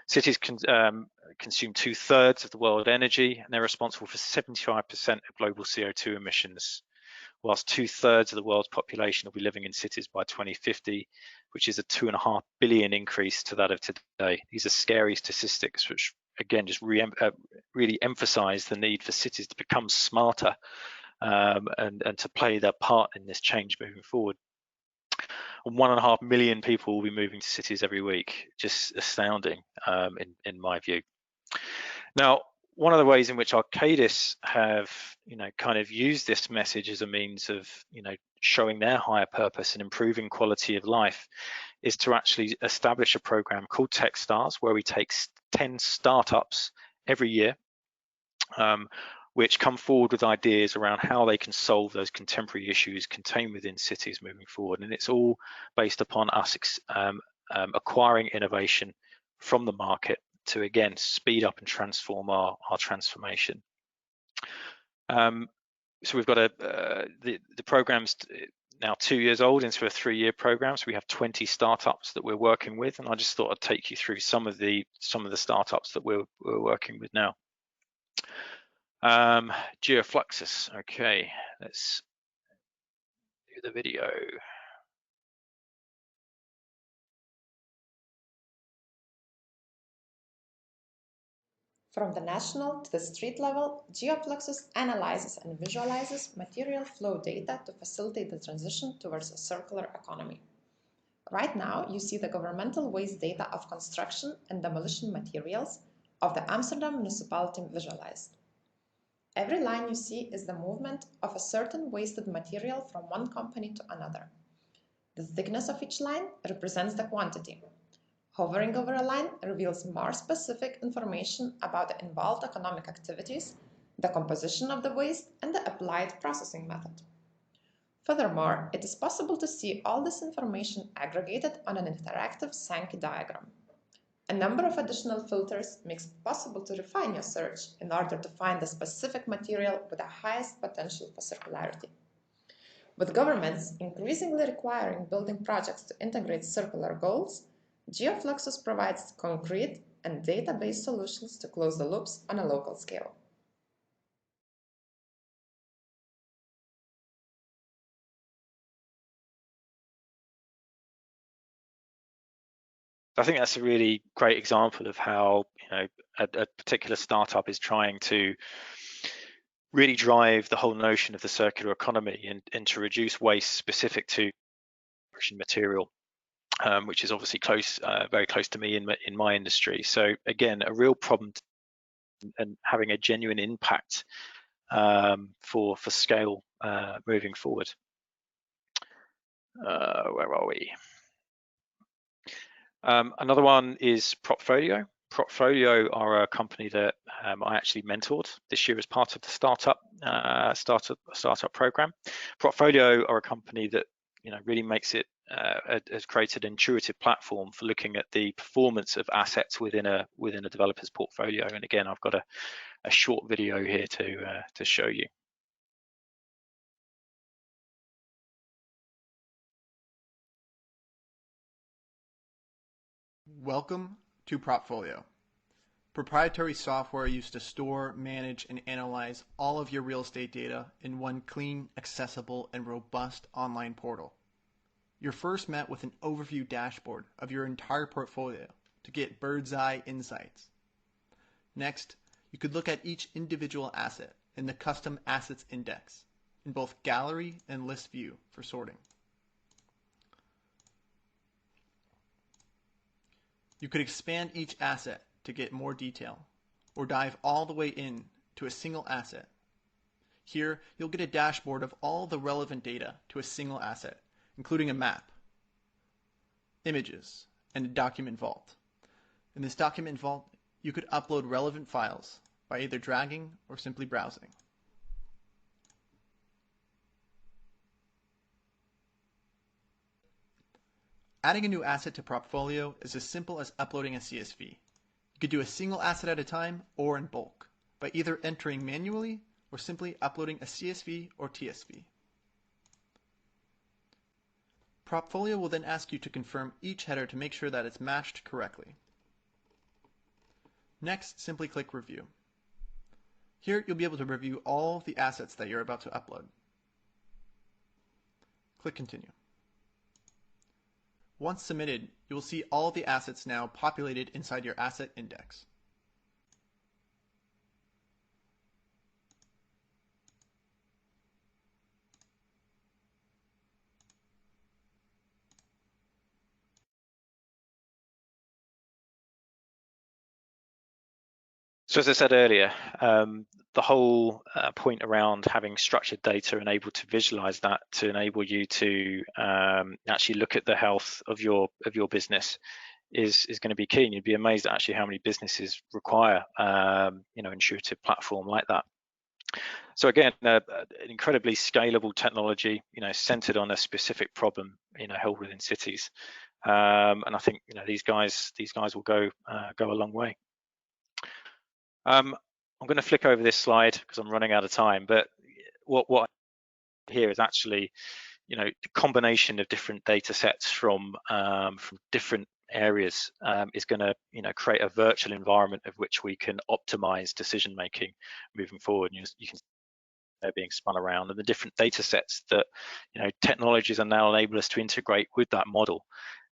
Cities consume 2/3 of the world energy, and they're responsible for 75% of global CO2 emissions, whilst 2/3 of the world's population will be living in cities by 2050, which is a 2.5 billion increase to that of today. These are scary statistics, which again just really emphasize the need for cities to become smarter and to play their part in this change moving forward. 1.5 million people will be moving to cities every week. Just astounding in my view. Now, one of the ways in which Arcadis have kind of used this message as a means of showing their higher purpose and improving quality of life is to actually establish a program called Techstars, where we take 10 startups every year, which come forward with ideas around how they can solve those contemporary issues contained within cities moving forward. And it's all based upon us acquiring innovation from the market to, again, speed up and transform our transformation. So we've got the program's now 2 years old into a 3-year program. So we have 20 startups that we're working with, and I just thought I'd take you through some of the startups that we're working with now. Geofluxus. Okay, let's do the video. From the national to the street level, Geofluxus analyzes and visualizes material flow data to facilitate the transition towards a circular economy. Right now, you see the governmental waste data of construction and demolition materials of the Amsterdam municipality visualized. Every line you see is the movement of a certain wasted material from one company to another. The thickness of each line represents the quantity. Hovering over a line reveals more specific information about the involved economic activities, the composition of the waste, and the applied processing method. Furthermore, it is possible to see all this information aggregated on an interactive Sankey diagram. A number of additional filters makes it possible to refine your search in order to find the specific material with the highest potential for circularity. With governments increasingly requiring building projects to integrate circular goals, Geofluxus provides concrete and data-based solutions to close the loops on a local scale. I think that's a really great example of how a particular startup is trying to really drive the whole notion of the circular economy and to reduce waste specific to material, which is obviously very close to me in my industry. So again, a real problem and having a genuine impact for scale moving forward. Where are we? Another one is Propfolio. Propfolio are a company that I actually mentored this year as part of the startup program. Propfolio are a company that really makes it has created an intuitive platform for looking at the performance of assets within a developer's portfolio. And again, I've got a short video here to show you. Welcome to Propfolio, proprietary software used to store, manage, and analyze all of your real estate data in one clean, accessible, and robust online portal. You're first met with an overview dashboard of your entire portfolio to get bird's eye insights. Next, you could look at each individual asset in the Custom Assets Index in both gallery and list view for sorting. You could expand each asset to get more detail, or dive all the way in to a single asset. Here, you'll get a dashboard of all the relevant data to a single asset, including a map, images, and a document vault. In this document vault, you could upload relevant files by either dragging or simply browsing. Adding a new asset to Propfolio is as simple as uploading a CSV. You could do a single asset at a time or in bulk by either entering manually or simply uploading a CSV or TSV. Propfolio will then ask you to confirm each header to make sure that it's matched correctly. Next, simply click Review. Here, you'll be able to review all of the assets that you're about to upload. Click Continue. Once submitted, you will see all the assets now populated inside your asset index. So as I said earlier, the whole point around having structured data and able to visualize that to enable you to actually look at the health of your business is going to be key. And you'd be amazed at actually how many businesses require intuitive platform like that. So again, an incredibly scalable technology, centered on a specific problem, held within cities. And I think these guys will go a long way. I'm going to flick over this slide because I'm running out of time, but what here is actually, the combination of different data sets from different areas is going to, create a virtual environment of which we can optimize decision making moving forward. You can see they're being spun around, and the different data sets that technologies are now enable us to integrate with that model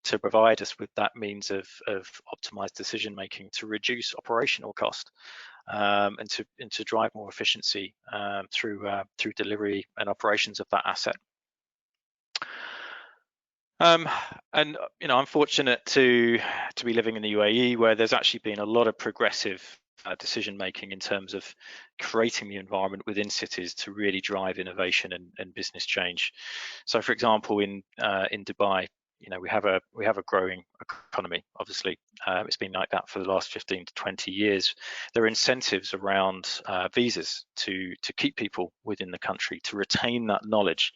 to provide us with that means of optimized decision making to reduce operational cost and to drive more efficiency through delivery and operations of that asset. And I'm fortunate to be living in the UAE, where there's actually been a lot of progressive decision making in terms of creating the environment within cities to really drive innovation and business change. So, for example, in Dubai, we have a growing economy. Obviously, it's been like that for the last 15 to 20 years. There are incentives around visas to keep people within the country, to retain that knowledge,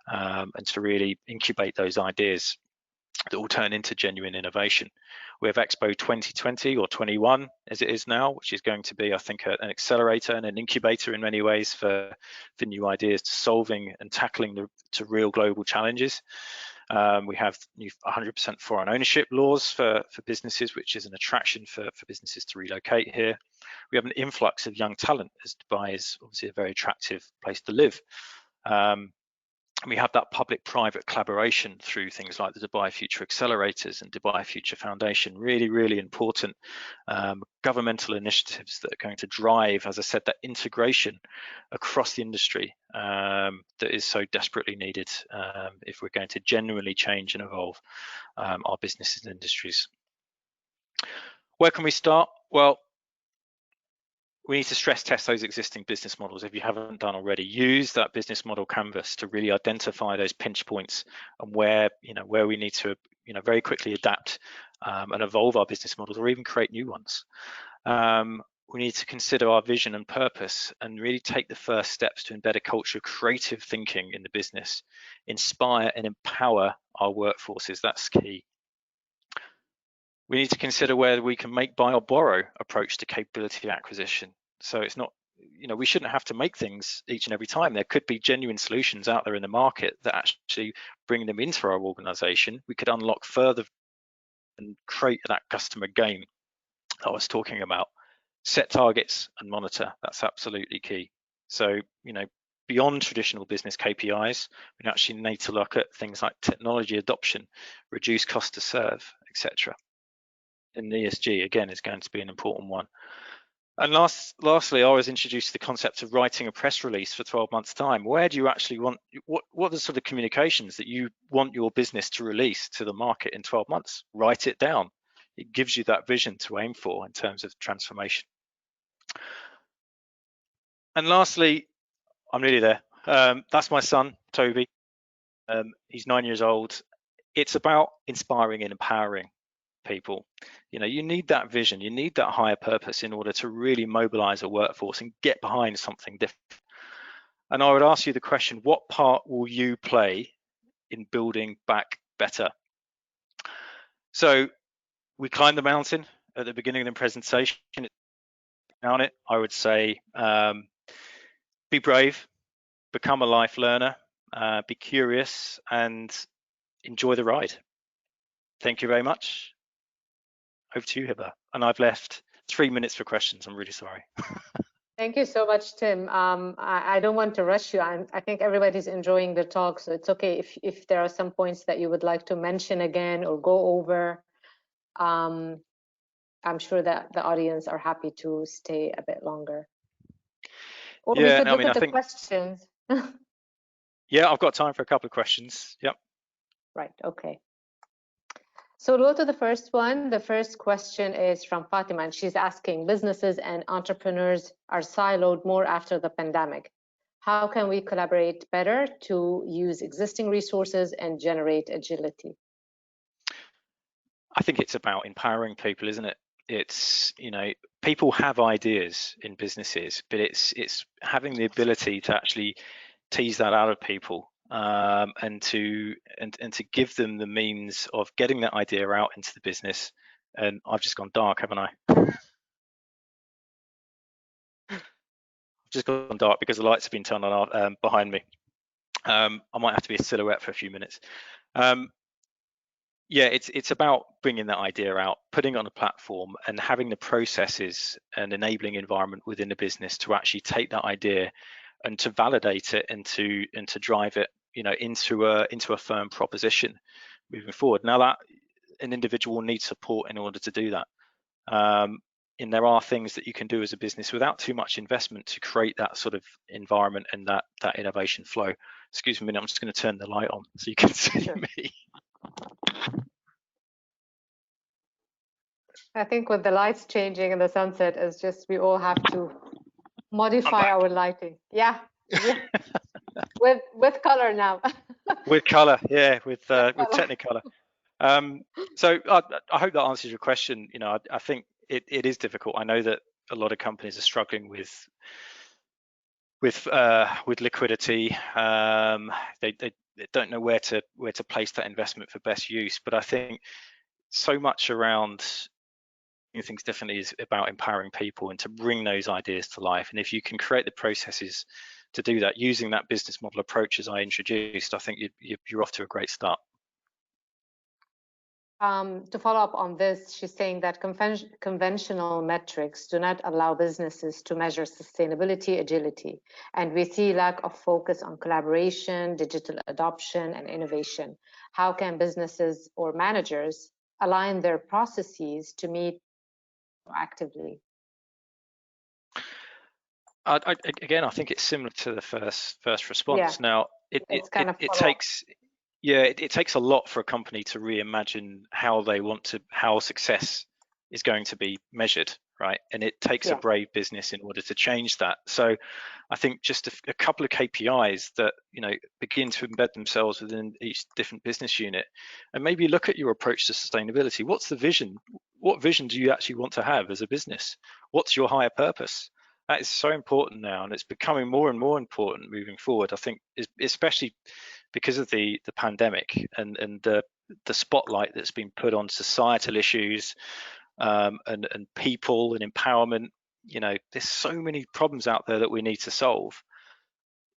and to really incubate those ideas that will turn into genuine innovation. We have Expo 2020 or 21 as it is now, which is going to be, I think, an accelerator and an incubator in many ways for new ideas to solving and tackling to real global challenges. We have new 100% foreign ownership laws for businesses, which is an attraction for businesses to relocate here. We have an influx of young talent, as Dubai is obviously a very attractive place to live. And we have that public-private collaboration through things like the Dubai Future Accelerators and Dubai Future Foundation, really, really important governmental initiatives that are going to drive, as I said, that integration across the industry that is so desperately needed if we're going to genuinely change and evolve our businesses and industries. Where can we start? Well, we need to stress test those existing business models. If you haven't done already, use that business model canvas to really identify those pinch points and where we need to very quickly adapt and evolve our business models or even create new ones. We need to consider our vision and purpose and really take the first steps to embed a culture of creative thinking in the business, inspire and empower our workforces. That's key. We need to consider whether we can make, buy or borrow approach to capability acquisition. So it's not, we shouldn't have to make things each and every time. There could be genuine solutions out there in the market that actually bring them into our organization. We could unlock further and create that customer game that I was talking about. Set targets and monitor. That's absolutely key. So, beyond traditional business KPIs, we actually need to look at things like technology adoption, reduce cost to serve, etc. And ESG, again, is going to be an important one. And lastly, I was introduced to the concept of writing a press release for 12 months' time. Where do you actually want, what are the sort of communications that you want your business to release to the market in 12 months? Write it down. It gives you that vision to aim for in terms of transformation. And lastly, I'm nearly there. That's my son, Toby. He's 9 years old. It's about inspiring and empowering people. You need that vision, you need that higher purpose in order to really mobilize a workforce and get behind something different. And I would ask you the question, what part will you play in building back better? So we climbed the mountain at the beginning of the presentation. Down it, I would say, be brave, become a life learner, be curious, and enjoy the ride. Thank you very much. Over to you, Hiba. And I've left 3 minutes for questions. I'm really sorry. Thank you so much, Tim. I don't want to rush you. I think everybody's enjoying the talk, so it's okay if there are some points that you would like to mention again or go over. I'm sure that the audience are happy to stay a bit longer. Or we could look at the questions. Yeah, I've got time for a couple of questions. Yep. Right, okay. So we'll go to the first one. The first question is from Fatima, and she's asking, businesses and entrepreneurs are siloed more after the pandemic. How can we collaborate better to use existing resources and generate agility? I think it's about empowering people, isn't it? It's, people have ideas in businesses, but it's having the ability to actually tease that out of people, and to give them the means of getting that idea out into the business. And I've just gone dark, haven't I? I've just gone dark because the lights have been turned on behind me. I might have to be a silhouette for a few minutes. Yeah, it's about bringing that idea out, putting it on a platform, and having the processes and enabling environment within the business to actually take that idea and to validate it and to drive it, into a firm proposition moving forward. Now that an individual needs support in order to do that, and there are things that you can do as a business without too much investment to create that sort of environment and that innovation flow. Excuse me a minute, I'm just going to turn the light on so you can see me. I think with the lights changing and the sunset, it's just we all have to modify our lighting. Yeah. with color now. With color, yeah, with Technicolor. So I hope that answers your question. I think it is difficult. I know that a lot of companies are struggling with liquidity. They don't know where to place that investment for best use. But I think so much around things definitely is about empowering people and to bring those ideas to life. And if you can create the processes to do that using that business model approach as I introduced, I think you're off to a great start. To follow up on this, she's saying that conventional metrics do not allow businesses to measure sustainability, agility, and we see lack of focus on collaboration, digital adoption, and innovation. How can businesses or managers align their processes to meet actively? Again, I think it's similar to the first response. Yeah. Now, it takes a lot for a company to reimagine how success is going to be measured, right? And it takes a Yeah. brave business in order to change that. So I think just a couple of KPIs that, you know, begin to embed themselves within each different business unit, and maybe look at your approach to sustainability. What's the vision? What vision do you actually want to have as a business? What's your higher purpose? That is so important now, and it's becoming more and more important moving forward. I think, especially because of the pandemic and the spotlight that's been put on societal issues, and people and empowerment. You know, there's so many problems out there that we need to solve.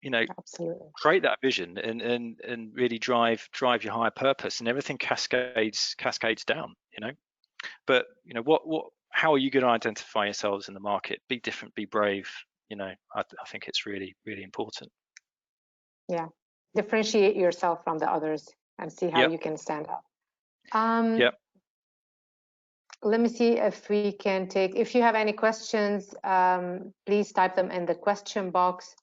You know, Absolutely. create that vision and really drive your higher purpose, and everything cascades down. You know, but you know, how are you going to identify yourselves in the market? Be different, be brave. You know, I think it's really, really important. Yeah, differentiate yourself from the others and see how you can stand out. Yep. Let me see if we can take, if you have any questions, please type them in the question box.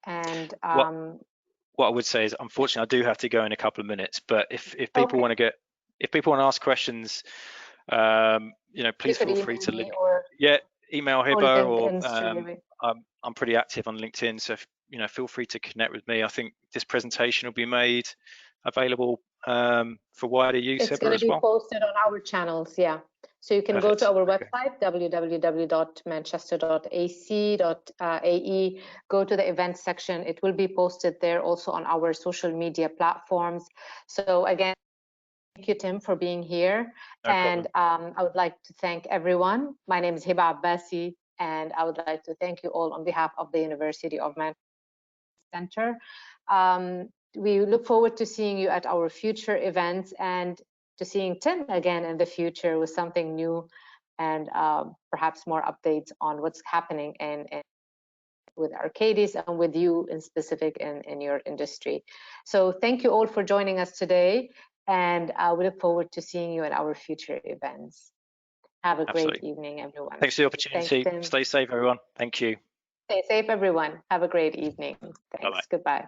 And what I would say is, unfortunately, I do have to go in a couple of minutes, but if people want to ask questions, you know, please feel free to link. Email Hiba, or I'm pretty active on LinkedIn, so you know, feel free to connect with me. I think this presentation will be made available for wider use. It's going to be posted on our channels, yeah. So you can go to our website, www.manchester.ac.ae, go to the events section. It will be posted there, also on our social media platforms. So again, thank you, Tim, for being here. I would like to thank everyone. My name is Hiba Abbasi, and I would like to thank you all on behalf of the University of Manchester Center. We look forward to seeing you at our future events and to seeing Tim again in the future with something new and perhaps more updates on what's happening with Arcadis and with you in specific in your industry. So thank you all for joining us today, and we look forward to seeing you at our future events. Have a great evening, everyone. Thanks for the opportunity. Stay safe, everyone. Thank you. Stay safe, everyone. Have a great evening. Thanks. Bye-bye. Goodbye.